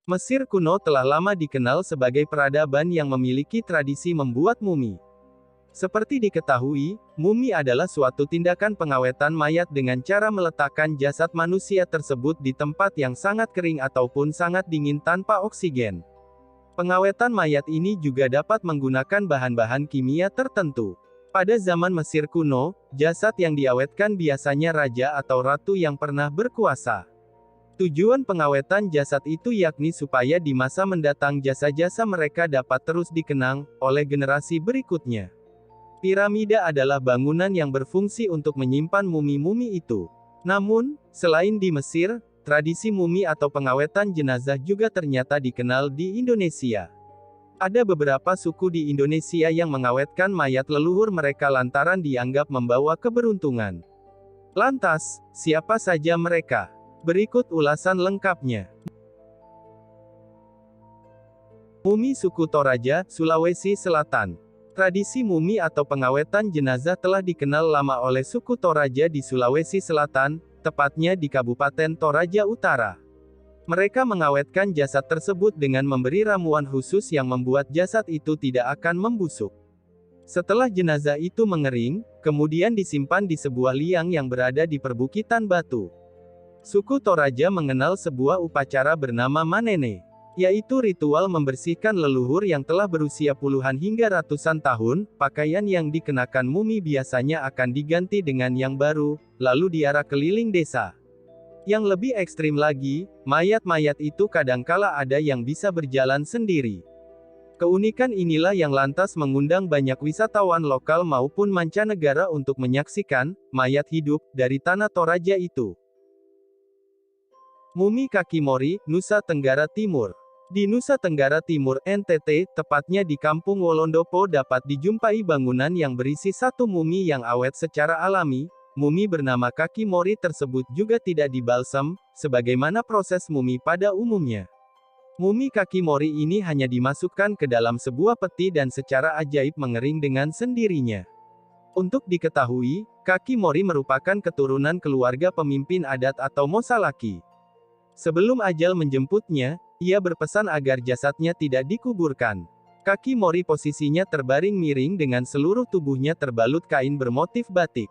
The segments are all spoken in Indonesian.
Mesir kuno telah lama dikenal sebagai peradaban yang memiliki tradisi membuat mumi. Seperti diketahui, mumi adalah suatu tindakan pengawetan mayat dengan cara meletakkan jasad manusia tersebut di tempat yang sangat kering ataupun sangat dingin tanpa oksigen. Pengawetan mayat ini juga dapat menggunakan bahan-bahan kimia tertentu. Pada zaman Mesir kuno, jasad yang diawetkan biasanya raja atau ratu yang pernah berkuasa. Tujuan pengawetan jasad itu yakni supaya di masa mendatang jasa-jasa mereka dapat terus dikenang oleh generasi berikutnya. Piramida adalah bangunan yang berfungsi untuk menyimpan mumi-mumi itu. Namun, selain di Mesir, tradisi mumi atau pengawetan jenazah juga ternyata dikenal di Indonesia. Ada beberapa suku di Indonesia yang mengawetkan mayat leluhur mereka lantaran dianggap membawa keberuntungan. Lantas, siapa saja mereka? Berikut ulasan lengkapnya. Mumi suku Toraja, Sulawesi Selatan. Tradisi mumi atau pengawetan jenazah telah dikenal lama oleh suku Toraja di Sulawesi Selatan, tepatnya di Kabupaten Toraja Utara. Mereka mengawetkan jasad tersebut dengan memberi ramuan khusus yang membuat jasad itu tidak akan membusuk. Setelah jenazah itu mengering, kemudian disimpan di sebuah liang yang berada di perbukitan batu. Suku Toraja mengenal sebuah upacara bernama manene, yaitu ritual membersihkan leluhur yang telah berusia puluhan hingga ratusan tahun. Pakaian yang dikenakan mumi biasanya akan diganti dengan yang baru, lalu diarak keliling desa. Yang lebih ekstrim lagi, mayat-mayat itu kadangkala ada yang bisa berjalan sendiri. Keunikan inilah yang lantas mengundang banyak wisatawan lokal maupun mancanegara untuk menyaksikan mayat hidup dari tanah Toraja itu. Mumi kaki mori, Nusa Tenggara Timur. Di Nusa Tenggara Timur, NTT, tepatnya di Kampung Wolondopo dapat dijumpai bangunan yang berisi satu mumi yang awet secara alami. Mumi bernama kaki mori tersebut juga tidak dibalsam, sebagaimana proses mumi pada umumnya. Mumi kaki mori ini hanya dimasukkan ke dalam sebuah peti dan secara ajaib mengering dengan sendirinya. Untuk diketahui, kaki mori merupakan keturunan keluarga pemimpin adat atau Mosalaki. Sebelum ajal menjemputnya, ia berpesan agar jasadnya tidak dikuburkan. Kaki mori posisinya terbaring miring dengan seluruh tubuhnya terbalut kain bermotif batik.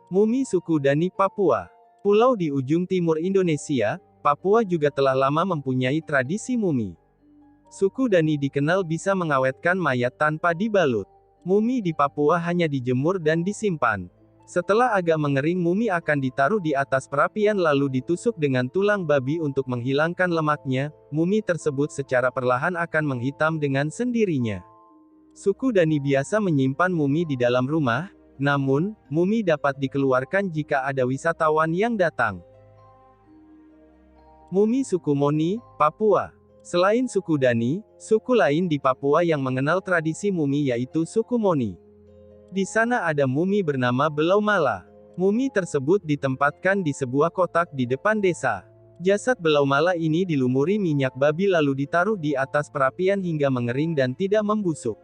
Mumi suku Dani Papua. Pulau di ujung timur Indonesia, Papua juga telah lama mempunyai tradisi mumi. Suku Dani dikenal bisa mengawetkan mayat tanpa dibalut. Mumi di Papua hanya dijemur dan disimpan. Setelah agak mengering, mumi akan ditaruh di atas perapian lalu ditusuk dengan tulang babi untuk menghilangkan lemaknya. Mumi tersebut secara perlahan akan menghitam dengan sendirinya. Suku Dani biasa menyimpan mumi di dalam rumah, namun, mumi dapat dikeluarkan jika ada wisatawan yang datang. Mumi suku Moni, Papua. Selain suku Dani, suku lain di Papua yang mengenal tradisi mumi yaitu suku Moni. Di sana ada mumi bernama Belau Mala. Mumi tersebut ditempatkan di sebuah kotak di depan desa. Jasad Belau Mala ini dilumuri minyak babi lalu ditaruh di atas perapian hingga mengering dan tidak membusuk.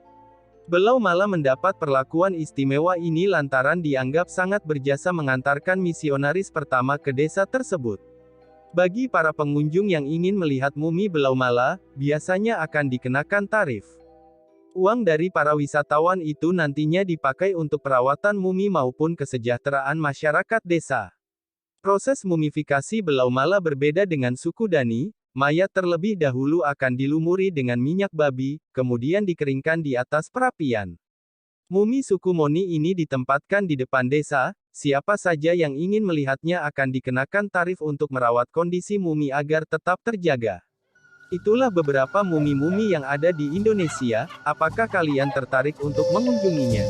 Belau Mala mendapat perlakuan istimewa ini lantaran dianggap sangat berjasa mengantarkan misionaris pertama ke desa tersebut. Bagi para pengunjung yang ingin melihat mumi Belau Mala, biasanya akan dikenakan tarif. Uang dari para wisatawan itu nantinya dipakai untuk perawatan mumi maupun kesejahteraan masyarakat desa. Proses mumifikasi Belau Mala berbeda dengan suku Dani. Mayat terlebih dahulu akan dilumuri dengan minyak babi, kemudian dikeringkan di atas perapian. Mumi suku Moni ini ditempatkan di depan desa, siapa saja yang ingin melihatnya akan dikenakan tarif untuk merawat kondisi mumi agar tetap terjaga. Itulah beberapa mumi-mumi yang ada di Indonesia, apakah kalian tertarik untuk mengunjunginya?